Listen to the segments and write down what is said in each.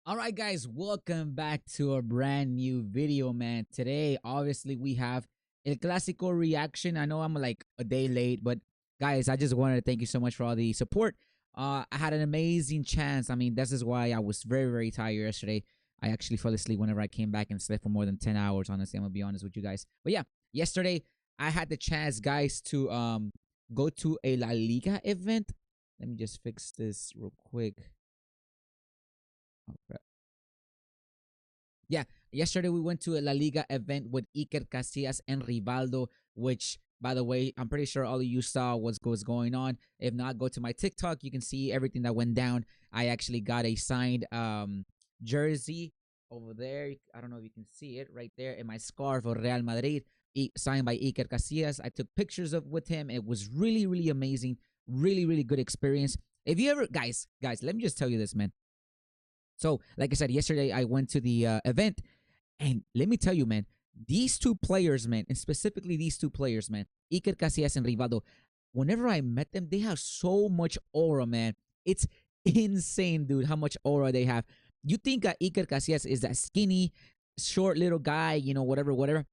All right, guys, welcome back to a brand new video, man. Today, obviously, we have El Clasico reaction. I know I'm like a day late, but guys, I just wanted to thank you so much for all the support. I had an amazing chance. I mean, this is why I was very, very tired yesterday. I actually fell asleep whenever I came back and slept for more than 10 hours, honestly. I'm gonna be honest with you guys. But yeah, yesterday I had the chance, guys, to go to a La Liga event. Let me just fix this real quick. Oh, yeah, yesterday we went to a La Liga event with Iker Casillas and Rivaldo, which, by the way, I'm pretty sure all of you saw what was going on. If not, go to my TikTok. You can see everything that went down. I actually got a signed jersey over there. I don't know if you can see it right there in my scarf of Real Madrid, signed by Iker Casillas. I took pictures of with him. It was really, really amazing. Really, really good experience. If you ever, guys, let me just tell you this, man. So, like I said, yesterday I went to the event, and let me tell you, man, these two players, man, and specifically these two players, man, Iker Casillas and Rivaldo, whenever I met them, they have so much aura, man. It's insane, dude, how much aura they have. You think Iker Casillas is that skinny, short little guy, whatever, whatever.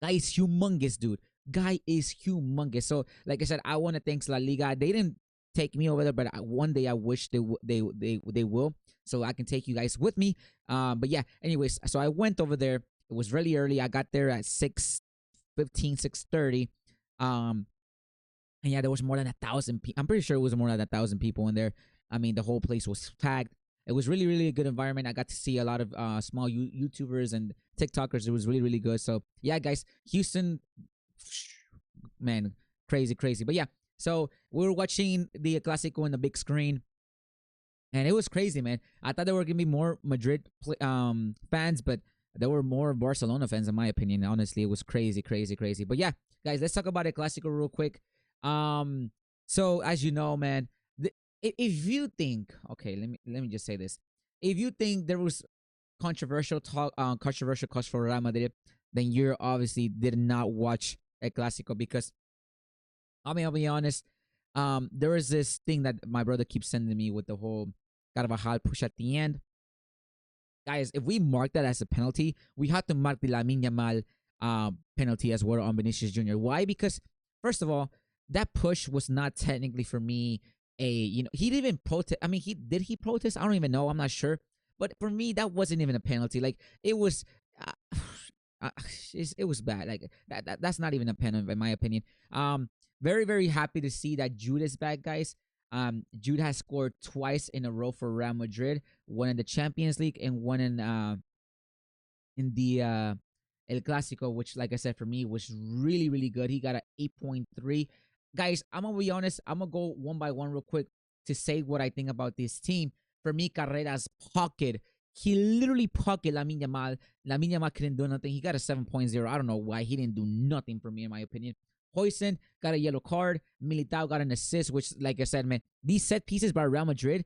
Guy is humongous, dude. Guy is humongous. So, like I said, I want to thank La Liga. They didn't take me over there, but one day I wish they will, so I can take you guys with me. But yeah, anyways, so I went over there. It was really early. I got there at 6:15, 6:30. Um, and yeah, there was more than 1,000 people. I'm pretty sure it was more than 1,000 people in there. I mean, the whole place was packed. It was really, really a good environment. I got to see a lot of small YouTubers and TikTokers. It was really, really good. So yeah, guys, Houston, man, crazy, crazy. But yeah, so we were watching the Clasico on the big screen, and it was crazy, man. I thought there were gonna be more Madrid fans, but there were more Barcelona fans, in my opinion. Honestly, it was crazy, crazy, crazy. But yeah, guys, let's talk about El Clasico real quick. Um, so as you know, man, if you think, okay, let me just say this: if you think there was controversial cause for Real Madrid, then you obviously did not watch El Clasico because I mean, I'll be honest. There is this thing that my brother keeps sending me with the whole Carvajal push at the end. Guys, if we mark that as a penalty, we have to mark the Lamine Yamal penalty as well on Vinicius Jr. Why? Because first of all, that push was not technically for me he didn't even protest. I mean, he protest? I don't even know. I'm not sure. But for me, that wasn't even a penalty. Like it was. Uh, uh, it was bad. Like that's not even a penalty in my opinion. Very very happy to see that Jude is back, guys. Jude has scored twice in a row for Real Madrid, one in the Champions League and one in the El Clasico, which, like I said, for me was really really good. He got a 8.3. Guys, I'm gonna be honest. I'm gonna go one by one real quick to say what I think about this team. For me, Carreras pocket. He literally pocket Lamine Yamal. Lamine Yamal couldn't do nothing. He got a 7.0. I don't know why he didn't do nothing for me, in my opinion. Hoyson got a yellow card. Militao got an assist, which, like I said, man, these set pieces by Real Madrid,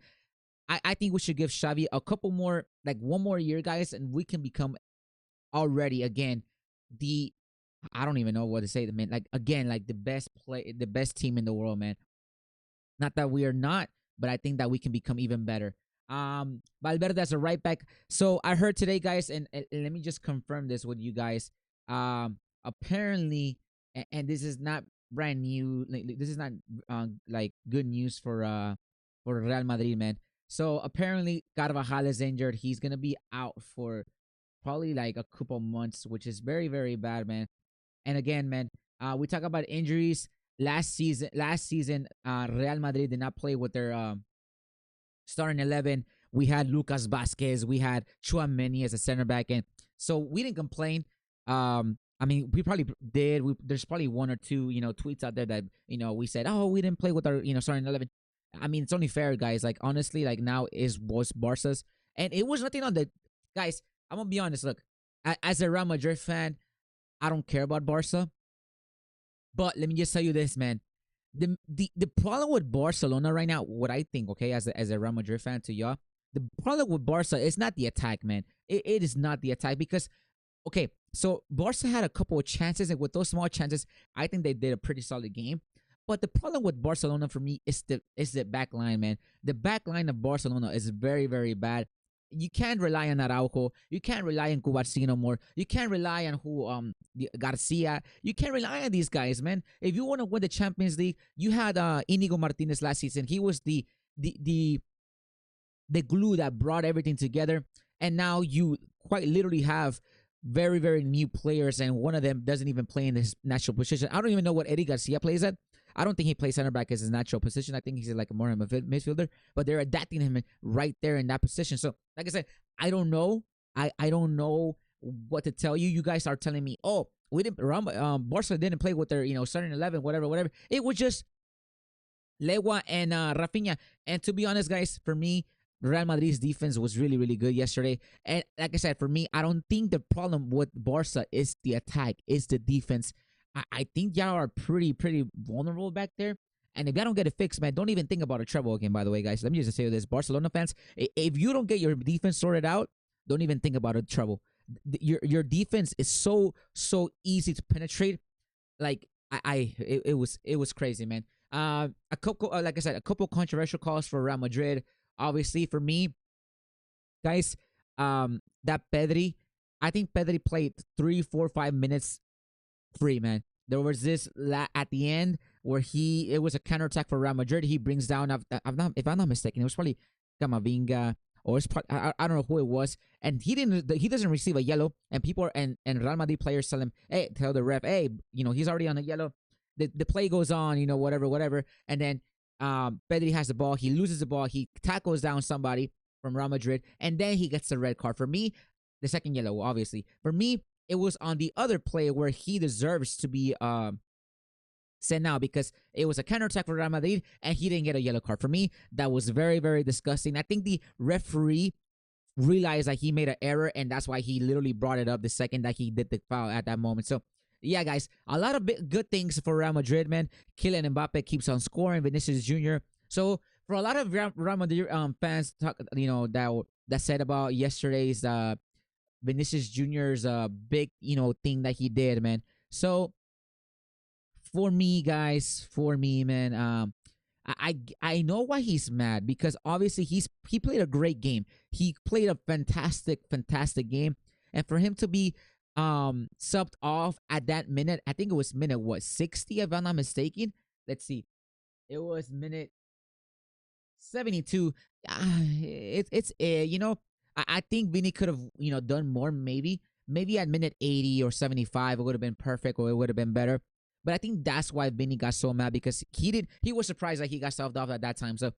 I think we should give Xavi a couple more, like one more year, guys, and we can become already again the I don't even know what to say, man. Like again, like the best team in the world, man. Not that we are not, but I think that we can become even better. Valverde as a right back. So I heard today, guys, and let me just confirm this with you guys. Apparently, and this is not brand new. This is not like good news for Real Madrid, man. So apparently, Carvajal is injured. He's gonna be out for probably like a couple months, which is very very bad, man. And again, man, we talk about injuries. Last season, Real Madrid did not play with their starting 11. We had Lucas Vasquez, we had Chouameni as a center back, and so we didn't complain. I mean, we probably did. There's probably one or two, tweets out there that we said, oh, we didn't play with our, starting 11. I mean, it's only fair, guys. Like honestly, like now is was Barca's, and it was nothing on the guys. I'm gonna be honest. Look, as a Real Madrid fan, I don't care about Barca. But let me just tell you this, man. The problem with Barcelona right now, what I think, okay, as a Real Madrid fan to y'all, the problem with Barca is not the attack, man. It is not the attack because okay, so Barca had a couple of chances, and with those small chances, I think they did a pretty solid game. But the problem with Barcelona for me is the back line, man. The back line of Barcelona is very, very bad. you can't rely on Araujo. You can't rely on Cubarsino no more. You can't rely on Garcia. You can't rely on these guys, man. If you want to win the Champions League, you had Inigo Martinez last season. He was the the the glue that brought everything together. And now you quite literally have very, very new players, and one of them doesn't even play in his natural position. I don't even know what Eddie Garcia plays at. I don't think he plays center back as his natural position. I think he's like more of a midfielder, but they're adapting him right there in that position. So, like I said, I don't know. I don't know what to tell you. You guys are telling me, oh, we didn't. Barca didn't play with their starting 11, whatever, whatever. It was just Lewa and Rafinha. And to be honest, guys, for me, Real Madrid's defense was really, really good yesterday. And like I said, for me, I don't think the problem with Barca is the attack, it's the defense. I think y'all are pretty, pretty vulnerable back there. And if y'all don't get it fixed, man, don't even think about a treble again, by the way, guys. Let me just say this. Barcelona fans, if you don't get your defense sorted out, don't even think about a treble. Your defense is so easy to penetrate. Like it was crazy, man. A couple, like I said, a couple controversial calls for Real Madrid. Obviously, for me, guys, that Pedri, I think Pedri played 3, 4, 5 minutes free, man. There was this at the end where it was a counterattack for Real Madrid. He brings down, if I'm not mistaken, it was probably Camavinga, or I don't know who it was, and he doesn't receive a yellow, and people and Real Madrid players tell the ref, hey, he's already on a yellow. The play goes on, whatever, and then Pedri has the ball. He loses the ball. He tackles down somebody from Real Madrid, and then he gets the red card. For me, the second yellow, obviously. For me, it was on the other play where he deserves to be sent out, because it was a counterattack for Real Madrid, and he didn't get a yellow card. For me, that was very, very disgusting. I think the referee realized that he made an error, and that's why he literally brought it up the second that he did the foul at that moment. So, yeah, guys, a lot of good things for Real Madrid, man. Kylian Mbappe keeps on scoring. Vinicius Jr. So, for a lot of Real Madrid fans, that said about yesterday's Vinicius Jr.'s big, thing that he did, man. So, for me, guys, man, I know why he's mad, because obviously he played a great game. He played a fantastic game, and for him to be subbed off at that minute, I think it was minute 60, if I'm not mistaken. Let's see, it was minute 72. I think Vinny could have done more. Maybe at minute 80 or 75 it would have been perfect, or it would have been better. But I think that's why Vinny got so mad, because he was surprised that he got subbed off at that time. So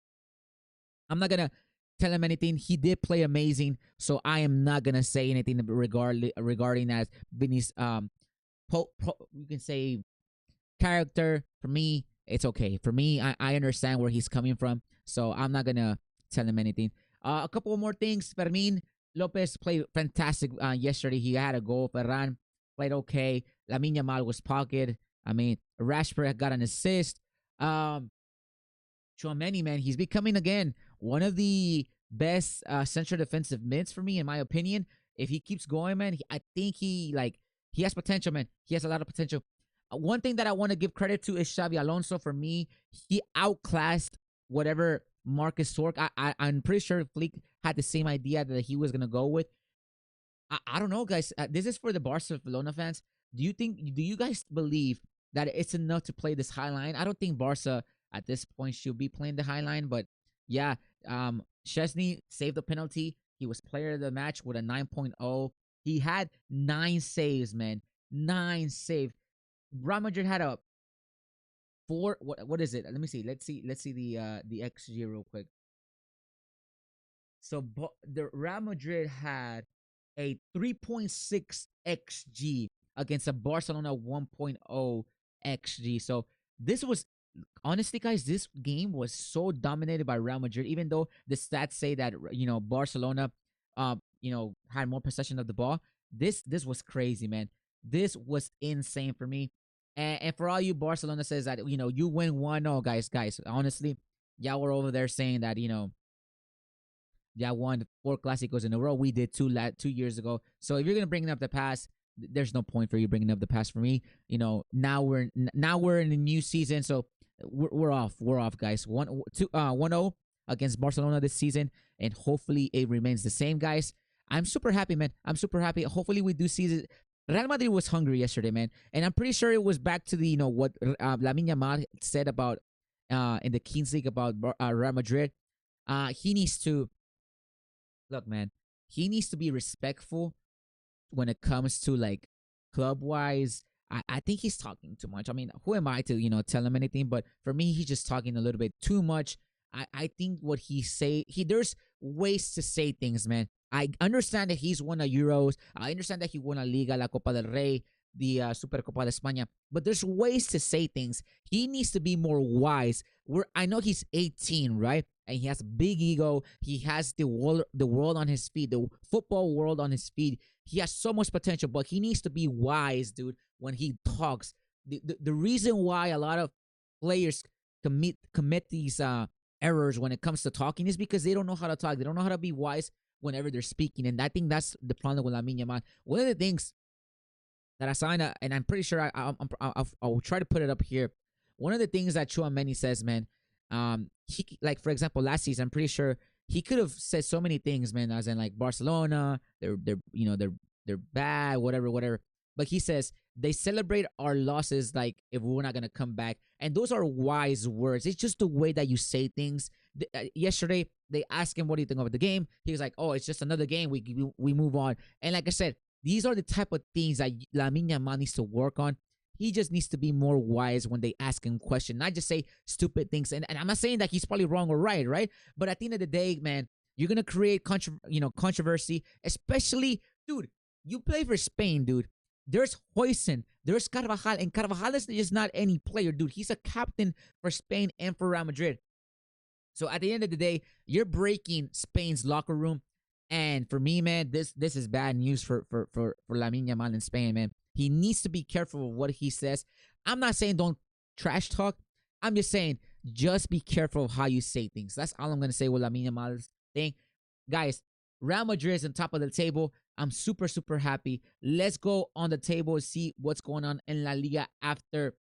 I'm not gonna tell him anything. He did play amazing, so I am not gonna say anything regarding as Vinny's you can say character. For me, it's okay. For me, I understand where he's coming from, so I'm not gonna tell him anything. A couple more things. Fermin Lopez played fantastic yesterday. He had a goal. Ferran played okay. Lamine Yamal was pocket. I mean, Rashford got an assist. Chouameni, man, he's becoming again one of the best central defensive mids for me, in my opinion. If he keeps going, man, I think he has potential, man. He has a lot of potential. One thing that I want to give credit to is Xavi Alonso. For me, he outclassed whatever Marcus Torque. I'm pretty sure Flick had the same idea that he was gonna go with. I don't know, guys. This is for the Barcelona fans. Do you guys believe that it's enough to play this high line? I don't think Barca at this point should be playing the high line, but yeah, Szczesny saved the penalty. He was player of the match with a 9.0. He had 9 saves, man. 9 saves. Real Madrid had a 4. What is it? Let me see. Let's see the XG real quick. So the Real Madrid had a 3.6 XG against a Barcelona 1.0 XG. So this was, honestly, guys, this game was so dominated by Real Madrid, even though the stats say that Barcelona had more possession of the ball. This was crazy, man. This was insane for me. And for all you Barcelona says that you win 1-0, guys, honestly, y'all were over there saying that y'all won 4 Clásicos in a row. We did 2 years ago. So if you're gonna bring up the past, there's no point for you bringing up the past for me. Now we're in a new season, so we're off, guys. 1-0 against Barcelona this season, and hopefully it remains the same, guys. I'm super happy, man. I'm super happy. Hopefully we do see this. Real Madrid was hungry yesterday, man, and I'm pretty sure it was back to the what Lamine Yamal said about in the Kings League about Real Madrid. He needs to look, man. He needs to be respectful when it comes to like club wise. I think he's talking too much. I mean, who am I to, tell him anything? But for me, he's just talking a little bit too much. I think what there's ways to say things, man. I understand that he's won a Euros. I understand that he won a Liga, la Copa del Rey, the Supercopa de España. But there's ways to say things. He needs to be more wise. I know he's 18, right? And he has a big ego. He has the world on his feet, the football world on his feet. He has so much potential, but he needs to be wise, dude, when he talks. The reason why a lot of players commit these errors when it comes to talking is because they don't know how to talk. They don't know how to be wise whenever they're speaking. And I think that's the problem with Lamine Yamal. One of the things that I signed, and I'm pretty sure I'll try to put it up here. One of the things that Chouameni says, man, he, like, for example, last season, I'm pretty sure he could have said so many things, man, as in like Barcelona, they're bad, whatever. But he says they celebrate our losses like if we're not gonna come back, and those are wise words. It's just the way that you say things. Yesterday they asked him, "What do you think of the game?" He was like, "Oh, it's just another game. We move on." And like I said, these are the type of things that Lamine Yamal needs to work on. He just needs to be more wise when they ask him questions, not just say stupid things. And I'm not saying that he's probably wrong or right? But at the end of the day, man, you're gonna create controversy, especially, dude. You play for Spain, dude. There's Hoyson, there's Carvajal, and Carvajal is just not any player, dude. He's a captain for Spain and for Real Madrid. So at the end of the day, you're breaking Spain's locker room. And for me, man, this is bad news for Lamine Yamal in Spain, man. He needs to be careful of what he says. I'm not saying don't trash talk. I'm just saying just be careful of how you say things. That's all I'm gonna say with Lamine Yamal's thing. Guys, Real Madrid is on top of the table. I'm super, super happy. Let's go on the table and see what's going on in La Liga after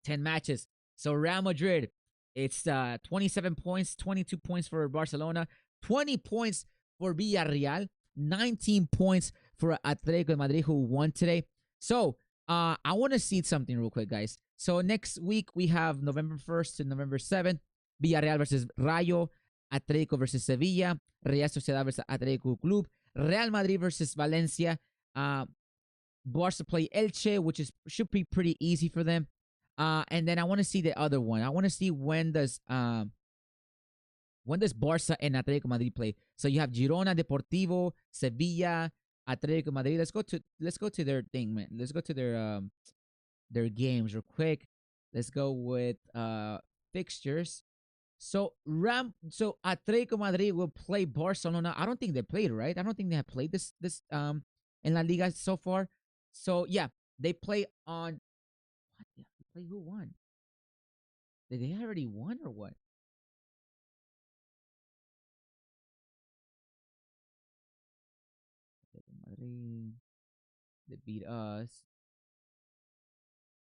10 matches. So Real Madrid, it's 27 points, 22 points for Barcelona, 20 points for Villarreal, 19 points for Atletico de Madrid, who won today. So I want to see something real quick, guys. So next week we have November 1st to November 7th, Villarreal versus Rayo, Atletico versus Sevilla, Real Sociedad versus Atletico Club, Real Madrid versus Valencia, Barca play Elche, which should be pretty easy for them. And then I want to see the other one. I want to see when does Barca and Atletico Madrid play. So you have Girona, Deportivo, Sevilla, Atletico Madrid. Let's go to their thing, man. Let's go to their games real quick. Let's go with fixtures. So Atletico Madrid will play Barcelona. I don't think they played, right? I don't think they have played this in La Liga so far. So yeah, they play on what? Yeah, they play who won? Did they already won or what? Atletico Madrid, they beat us.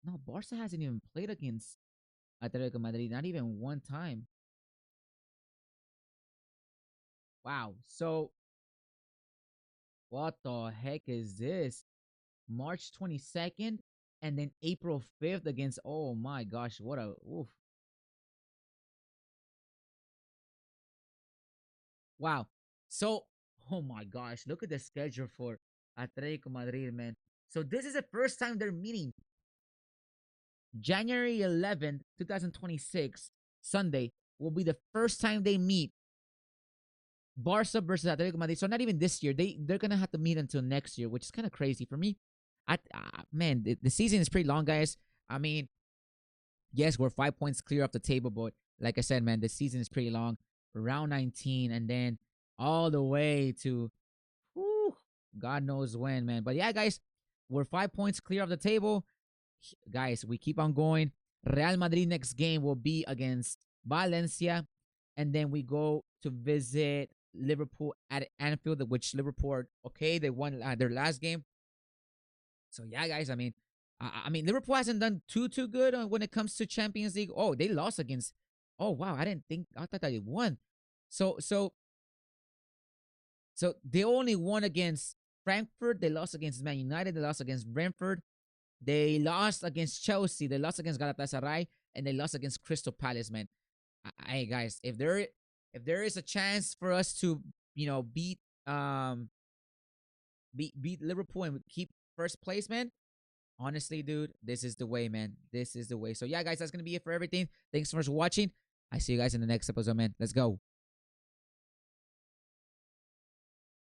No, Barca hasn't even played against Atletico Madrid, not even one time. Wow. So what the heck is this? March 22nd and then April 5th against, oh my gosh, what a oof. Wow. So, oh my gosh, look at the schedule for Atletico Madrid, man. So this is the first time they're meeting. January 11th, 2026, Sunday, will be the first time they meet Barca versus Atletico Madrid. So not even this year. They're gonna have to meet until next year, which is kind of crazy for me. Man, the season is pretty long, guys. I mean, yes, we're 5 points clear off the table, but like I said, man, the season is pretty long. Round 19, and then all the way to whew, God knows when, man. But yeah, guys, we're 5 points clear of the table. Guys, we keep on going. Real Madrid next game will be against Valencia, and then we go to visit Liverpool at Anfield, which Liverpool, okay, they won their last game. So yeah, guys, I mean, Liverpool hasn't done too good when it comes to Champions League. Oh, they lost against. Oh wow, I didn't think. I thought that they won. So so so they only won against Frankfurt. They lost against Man United. They lost against Brentford. They lost against Chelsea. They lost against Galatasaray, and they lost against Crystal Palace. Man, hey guys, if there is a chance for us to um beat Liverpool and keep first place, man, honestly, dude, this is the way, man. This is the way. So yeah, guys, that's gonna be it for everything. Thanks so much for watching. I see you guys in the next episode, man. Let's go.